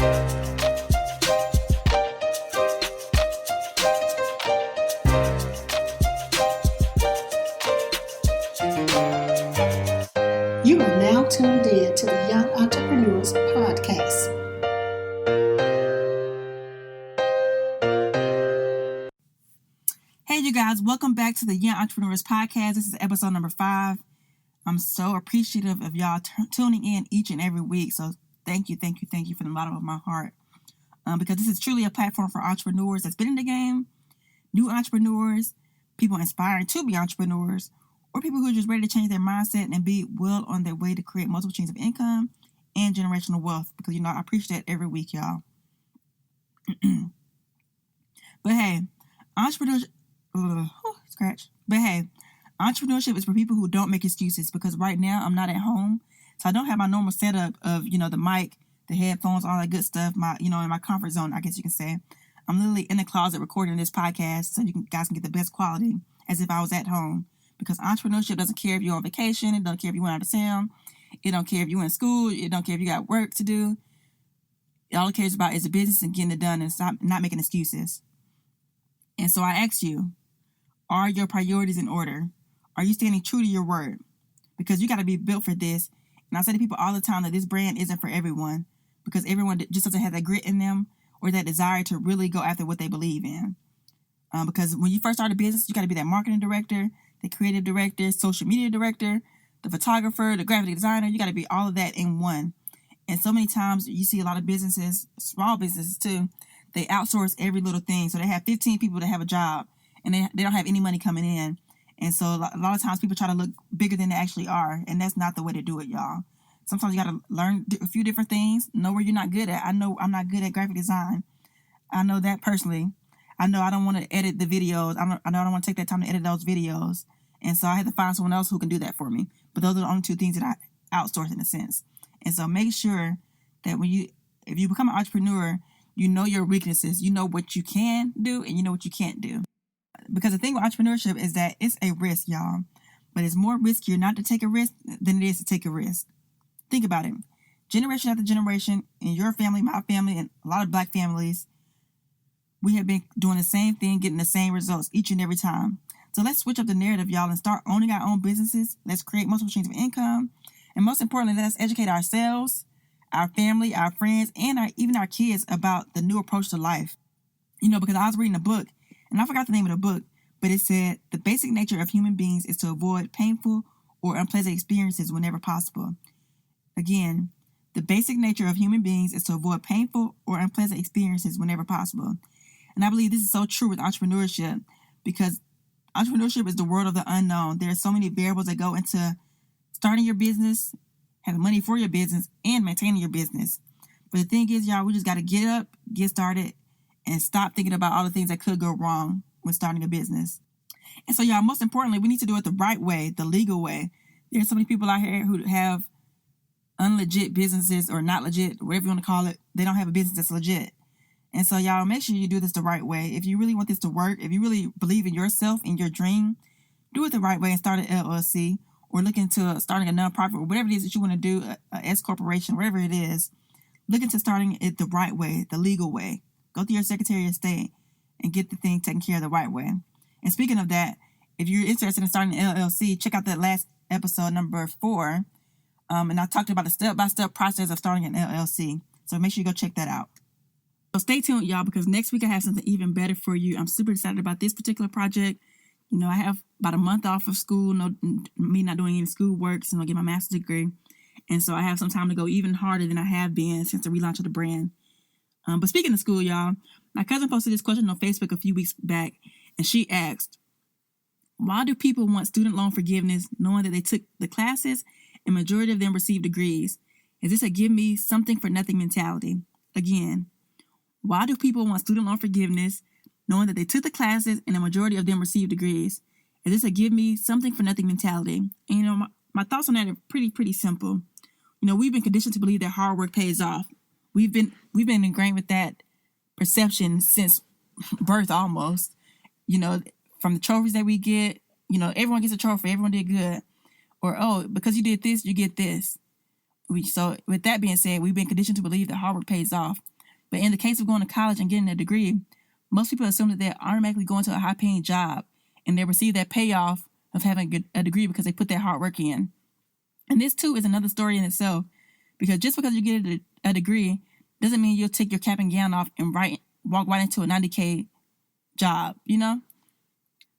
You are now tuned in to the Young Entrepreneurs Podcast. Hey, you guys, welcome back to the Young Entrepreneurs Podcast. This is episode number 5. I'm so appreciative of y'all tuning in each and every week. So thank you from the bottom of my heart. Because this is truly a platform for entrepreneurs that's been in the game, new entrepreneurs, people inspiring to be entrepreneurs, or people who are just ready to change their mindset and be well on their way to create multiple streams of income and generational wealth. Because, I preach that every week, y'all. But hey, entrepreneurship is for people who don't make excuses, because right now I'm not at home. So I don't have my normal setup of, the mic, the headphones, all that good stuff, in my comfort zone, I guess you can say. I'm literally in the closet recording this podcast so guys can get the best quality as if I was at home. Because entrepreneurship doesn't care if you're on vacation. It don't care if you went out of town. It don't care if you're in school. It don't care if you got work to do. All it cares about is the business and getting it done and not making excuses. And so I ask you, are your priorities in order? Are you standing true to your word? Because you got to be built for this. And I say to people all the time that this brand isn't for everyone, because everyone just doesn't have that grit in them or that desire to really go after what they believe in. Because when you first start a business, you got to be that marketing director, the creative director, social media director, the photographer, the graphic designer. You got to be all of that in one. And so many times you see a lot of businesses, small businesses too, they outsource every little thing. So they have 15 people that have a job and they don't have any money coming in. And so a lot of times people try to look bigger than they actually are. And that's not the way to do it, y'all. Sometimes you got to learn a few different things, know where you're not good at. I know I'm not good at graphic design. I know that personally. I know I don't want to edit the videos. I know I don't want to take that time to edit those videos. And so I had to find someone else who can do that for me. But those are the only two things that I outsource in a sense. And so make sure that if you become an entrepreneur, you know your weaknesses. You know what you can do and you know what you can't do. Because the thing with entrepreneurship is that it's a risk, y'all. But it's more riskier not to take a risk than it is to take a risk. Think about it. Generation after generation, in your family, my family, and a lot of Black families, we have been doing the same thing, getting the same results each and every time. So let's switch up the narrative, y'all, and start owning our own businesses. Let's create multiple streams of income. And most importantly, let's educate ourselves, our family, our friends, and even our kids about the new approach to life. Because I was reading a book, and I forgot the name of the book, but it said the basic nature of human beings is to avoid painful or unpleasant experiences whenever possible. Again, the basic nature of human beings is to avoid painful or unpleasant experiences whenever possible. And I believe this is so true with entrepreneurship, because entrepreneurship is the world of the unknown. There are so many variables that go into starting your business, having money for your business, and maintaining your business. But the thing is, y'all, we just got to get up, get started, and stop thinking about all the things that could go wrong when starting a business. And so, y'all, most importantly, we need to do it the right way, the legal way. There's so many people out here who have unlegit businesses, or not legit, whatever you want to call it. They don't have a business that's legit. And so, y'all, make sure you do this the right way. If you really want this to work, if you really believe in yourself and your dream, do it the right way and start an LLC, or look into starting a nonprofit, or whatever it is that you want to do, a S corporation, whatever it is. Look into starting it the right way, the legal way. Go through your Secretary of State and get the thing taken care of the right way. And speaking of that, if you're interested in starting an LLC, check out that last episode, number 4. And I talked about the step-by-step process of starting an LLC. So make sure you go check that out. So stay tuned, y'all, because next week I have something even better for you. I'm super excited about this particular project. I have about a month off of school, me not doing any school work, so I'll get my master's degree. And so I have some time to go even harder than I have been since the relaunch of the brand. But speaking of school, y'all, my cousin posted this question on Facebook a few weeks back, and she asked, why do people want student loan forgiveness knowing that they took the classes and majority of them received degrees? Is this a give me something for nothing mentality? Again, why do people want student loan forgiveness knowing that they took the classes and the majority of them received degrees? Is this a give me something for nothing mentality? And my thoughts on that are pretty simple. We've been conditioned to believe that hard work pays off. We've been ingrained with that perception since birth almost. From the trophies that we get, everyone gets a trophy, everyone did good. Or, oh, because you did this, you get this. So with that being said, we've been conditioned to believe that hard work pays off. But in the case of going to college and getting a degree, most people assume that they're automatically going to a high-paying job and they receive that payoff of having a degree because they put their hard work in. And this, too, is another story in itself, because just because you get a degree doesn't mean you'll take your cap and gown off and walk right into a 90K job, you know?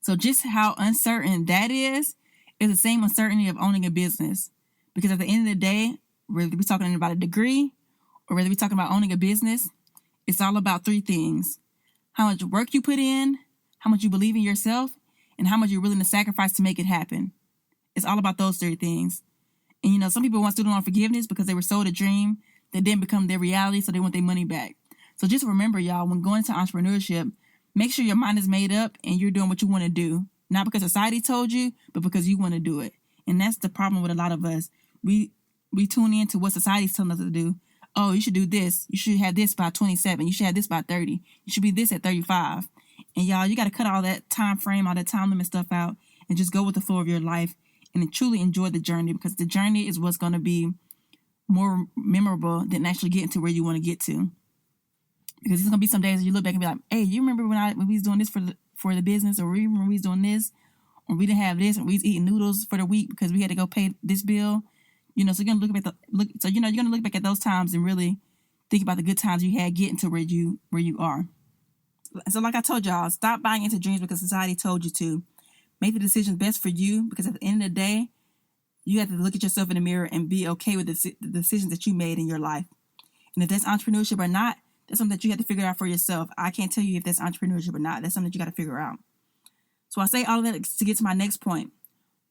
So just how uncertain that is the same uncertainty of owning a business. Because at the end of the day, whether we're talking about a degree or whether we're talking about owning a business, it's all about three things: how much work you put in, how much you believe in yourself, and how much you're willing to sacrifice to make it happen. It's all about those three things. And, you know, some people want student loan forgiveness because they were sold a dream that didn't become their reality, so they want their money back. So just remember, y'all, when going into entrepreneurship, make sure your mind is made up and you're doing what you want to do. Not because society told you, but because you want to do it. And that's the problem with a lot of us. We tune in to what society's telling us to do. Oh, you should do this. You should have this by 27. You should have this by 30. You should be this at 35. And y'all, you got to cut all that time frame, all that time limit stuff out and just go with the flow of your life and truly enjoy the journey, because the journey is what's going to be more memorable than actually getting to where you want to get to. Because there's going to be some days that you look back and be like, hey, you remember when we was doing this for the business, or remember when we was doing this, or we didn't have this, or we was eating noodles for the week because we had to go pay this bill. You know, so you're going to you're going to look back at those times and really think about the good times you had getting to where you are. So like I told y'all, stop buying into dreams because society told you to. Make the decision best for you, because at the end of the day, you have to look at yourself in the mirror and be okay with the decisions that you made in your life. And if that's entrepreneurship or not, that's something that you have to figure out for yourself. I can't tell you if that's entrepreneurship or not. That's something that you got to figure out. So I say all of that to get to my next point.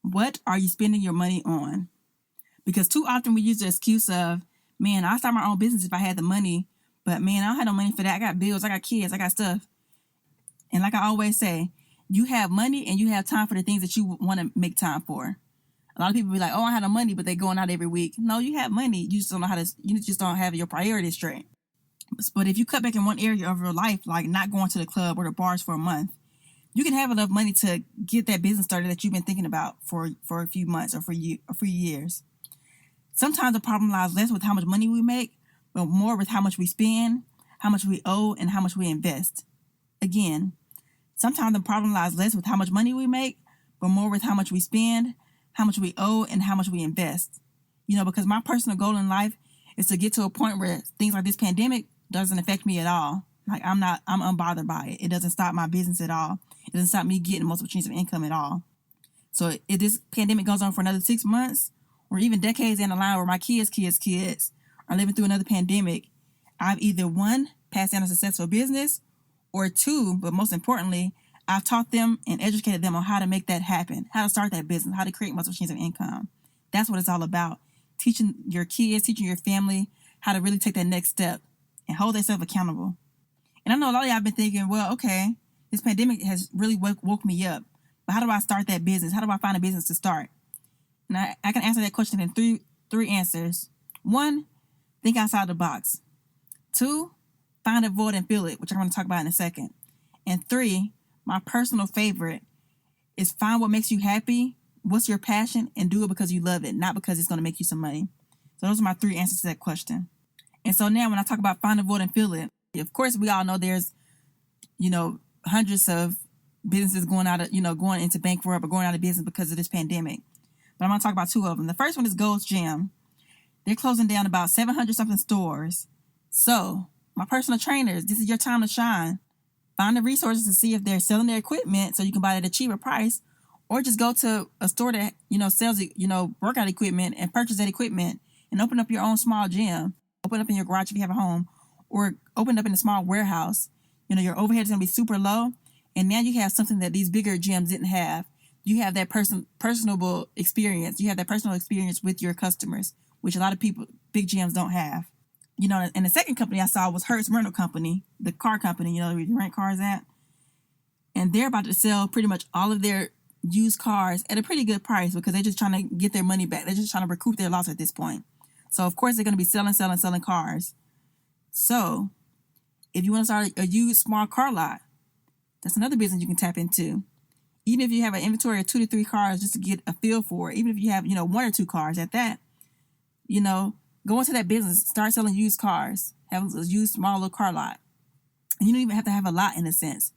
What are you spending your money on? Because too often we use the excuse of, man, I'll start my own business if I had the money, but man, I don't have no money for that. I got bills, I got kids, I got stuff. And like I always say, you have money and you have time for the things that you want to make time for. A lot of people be like, oh, I have no money, but they're going out every week. No, you have money. You just don't know you just don't have your priorities straight. But if you cut back in one area of your life, like not going to the club or the bars for a month, you can have enough money to get that business started that you've been thinking about for a few months or for years. Sometimes the problem lies less with how much money we make, but more with how much we spend, how much we owe, and how much we invest. Again, sometimes the problem lies less with how much money we make, but more with how much we spend, how much we owe, and how much we invest. You know, because my personal goal in life is to get to a point where things like this pandemic doesn't affect me at all. Like I'm unbothered by it. It doesn't stop my business at all. It doesn't stop me getting multiple streams of income at all. So if this pandemic goes on for another 6 months or even decades down the line where my kids are living through another pandemic, I've either one, passed down a successful business, or two, but most importantly, I've taught them and educated them on how to make that happen, how to start that business, how to create multiple streams of income. That's what it's all about. Teaching your kids, teaching your family how to really take that next step and hold themselves accountable. And I know a lot of y'all have been thinking, well, okay, this pandemic has really woke me up, but how do I start that business? How do I find a business to start? And I can answer that question in three answers. 1, think outside the box. 2, find a void and fill it, which I'm going to talk about in a second. And 3, my personal favorite, is find what makes you happy, what's your passion, and do it because you love it, not because it's going to make you some money. So those are my 3 answers to that question. And so now when I talk about find a void and fill it, of course, we all know there's, hundreds of businesses going into bankrupt or going out of business because of this pandemic. But I'm going to talk about 2 of them. The first one is Gold's Gym. They're closing down about 700 something stores. So my personal trainers, this is your time to shine. Find the resources to see if they're selling their equipment so you can buy it at a cheaper price, or just go to a store that, sells, workout equipment and purchase that equipment and open up your own small gym. Open up in your garage if you have a home, or open up in a small warehouse. Your overhead is going to be super low. And now you have something that these bigger gyms didn't have. You have that personable experience. You have that personal experience with your customers, which a lot of people, big gyms, don't have. And the second company I saw was Hertz Rental Company, the car company, where you rent cars at. And they're about to sell pretty much all of their used cars at a pretty good price because they're just trying to get their money back. They're just trying to recoup their loss at this point. So, of course, they're going to be selling cars. So, if you want to start a used small car lot, that's another business you can tap into. Even if you have an inventory of 2 to 3 cars just to get a feel for it, even if you have, 1 or 2 cars at that, Go into that business, start selling used cars, have a used small little car lot. And you don't even have to have a lot in a sense.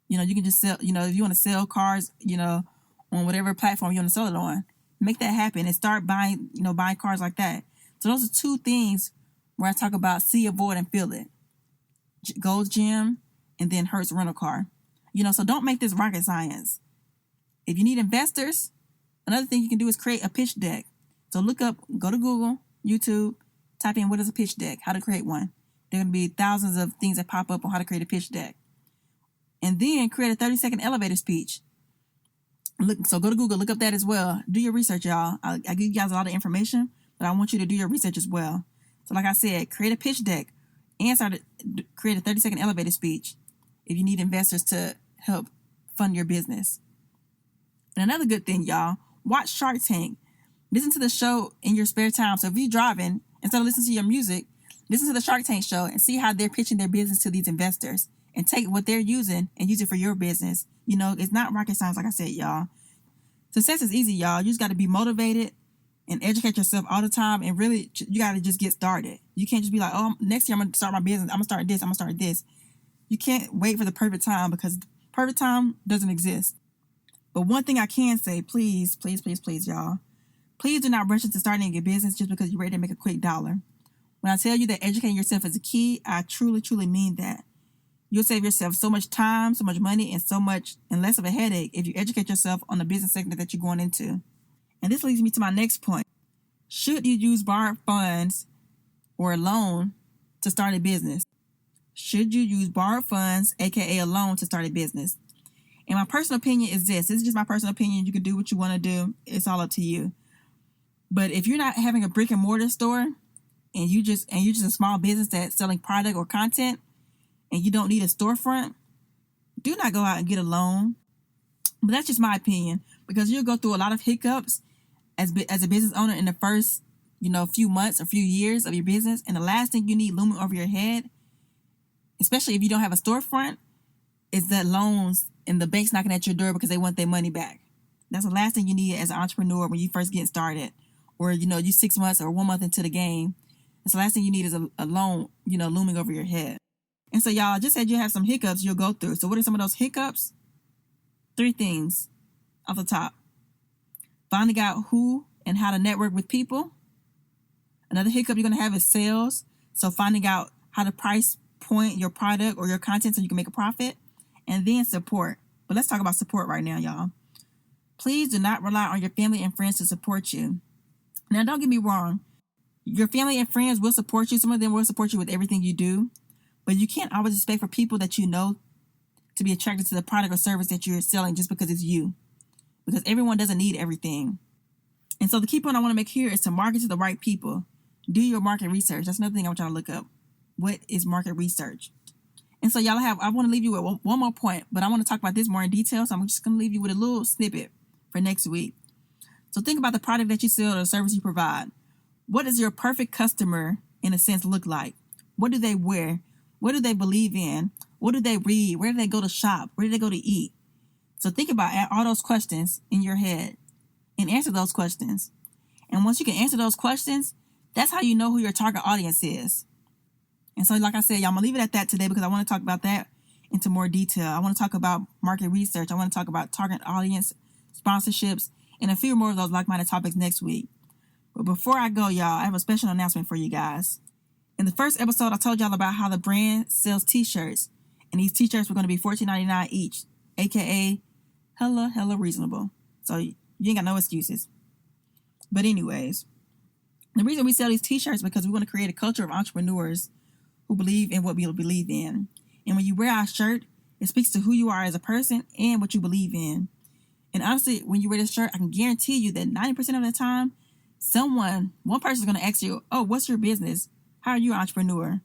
You know, you can just sell, you know, if you want to sell cars, you know, on whatever platform you want to sell it on, make that happen and start buying, you know, buying cars like that. So those are two things where I talk about see, avoid, and feel it. Gold's Gym and then Hertz rental car. You know, so don't make this rocket science. If you need investors, another thing you can do is create a pitch deck. So go to Google, YouTube, type in what is a pitch deck, how to create one. There are going to be thousands of things that pop up on how to create a pitch deck. And then create a 30-second elevator speech. So go to Google, look up that as well. Do your research, y'all. I give you guys a lot of information, but I want you to do your research as well. So like I said, create a pitch deck and create a 30-second elevator speech if you need investors to help fund your business. And another good thing, y'all, watch Shark Tank. Listen to the show in your spare time. So if you're driving, instead of listening to your music, listen to the Shark Tank show and see how they're pitching their business to these investors and take what they're using and use it for your business. You know, it's not rocket science, like I said, y'all. Success is easy, y'all. You just got to be motivated and educate yourself all the time. And really, you got to just get started. You can't just be like, oh, next year I'm going to start my business. I'm going to start this. I'm going to start this. You can't wait for the perfect time because perfect time doesn't exist. But one thing I can say, please, please, please, please, y'all, please do not rush into starting a business just because you're ready to make a quick dollar. When I tell you that educating yourself is a key, I truly, truly mean that. You'll save yourself so much time, so much money, and less of a headache if you educate yourself on the business segment that you're going into. And this leads me to my next point. Should you use borrowed funds or a loan to start a business? Should you use borrowed funds, aka a loan, to start a business? And my personal opinion is this. This is just my personal opinion. You can do what you want to do. It's all up to you. But if you're not having a brick and mortar store and you're just a small business that's selling product or content and you don't need a storefront, do not go out and get a loan. But that's just my opinion because you'll go through a lot of hiccups as a business owner in the first, few months or few years of your business. And the last thing you need looming over your head, especially if you don't have a storefront, is that loans and the bank's knocking at your door because they want their money back. That's the last thing you need as an entrepreneur when you first get started, or you're 6 months or 1 month into the game. That's the last thing you need is a loan, looming over your head. And so y'all, I just said you have some hiccups you'll go through. So what are some of those hiccups? 3 things off the top. Finding out who and how to network with people. Another hiccup you're going to have is sales. So finding out how to price point your product or your content so you can make a profit. And then support. But let's talk about support right now, y'all. Please do not rely on your family and friends to support you. Now, don't get me wrong. Your family and friends will support you. Some of them will support you with everything you do. But you can't always expect for people that you know to be attracted to the product or service that you're selling just because it's you. Because everyone doesn't need everything. And so the key point I want to make here is to market to the right people. Do your market research. That's another thing I want y'all to look up. What is market research? And so y'all I want to leave you with one more point, but I want to talk about this more in detail. So I'm just going to leave you with a little snippet for next week. So think about the product that you sell or the service you provide. What does your perfect customer, in a sense, look like? What do they wear? What do they believe in? What do they read? Where do they go to shop? Where do they go to eat? So think about all those questions in your head and answer those questions. And once you can answer those questions, that's how you know who your target audience is. And so, like I said, y'all, I'm going to leave it at that today because I want to talk about that into more detail. I want to talk about market research. I want to talk about target audience, sponsorships, and a few more of those like-minded topics next week. But before I go, y'all, I have a special announcement for you guys. In the first episode, I told y'all about how the brand sells t-shirts. And these t-shirts were going to be $14.99 each, a.k.a. hella reasonable. So you ain't got no excuses. But anyways, the reason we sell these t-shirts is because we want to create a culture of entrepreneurs who believe in what we believe in. And when you wear our shirt, it speaks to who you are as a person and what you believe in. And honestly, when you wear this shirt, I can guarantee you that 90% of the time, one person is going to ask you, oh, what's your business? How are you an entrepreneur?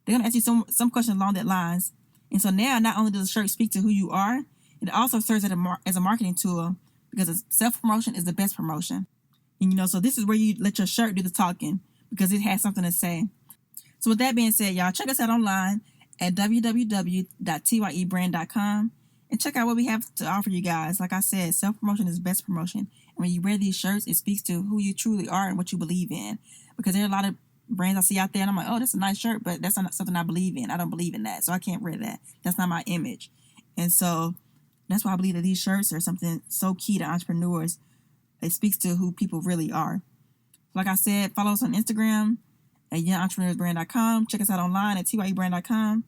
They're going to ask you some questions along that lines. And so now, not only does the shirt speak to who you are, it also serves as a marketing tool because self-promotion is the best promotion. And, so this is where you let your shirt do the talking because it has something to say. So with that being said, y'all, check us out online at www.tyebrand.com and check out what we have to offer you guys. Like I said, self-promotion is best promotion. And when you wear these shirts, it speaks to who you truly are and what you believe in. Because there are a lot of brands I see out there, and I'm like, oh, that's a nice shirt, but that's not something I believe in. I don't believe in that, so I can't wear that. That's not my image. And so that's why I believe that these shirts are something so key to entrepreneurs. It speaks to who people really are. Like I said, follow us on Instagram at youngentrepreneursbrand.com. Check us out online at tyubrand.com.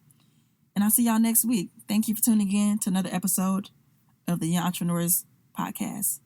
And I'll see y'all next week. Thank you for tuning in to another episode of the Young Entrepreneurs Podcast.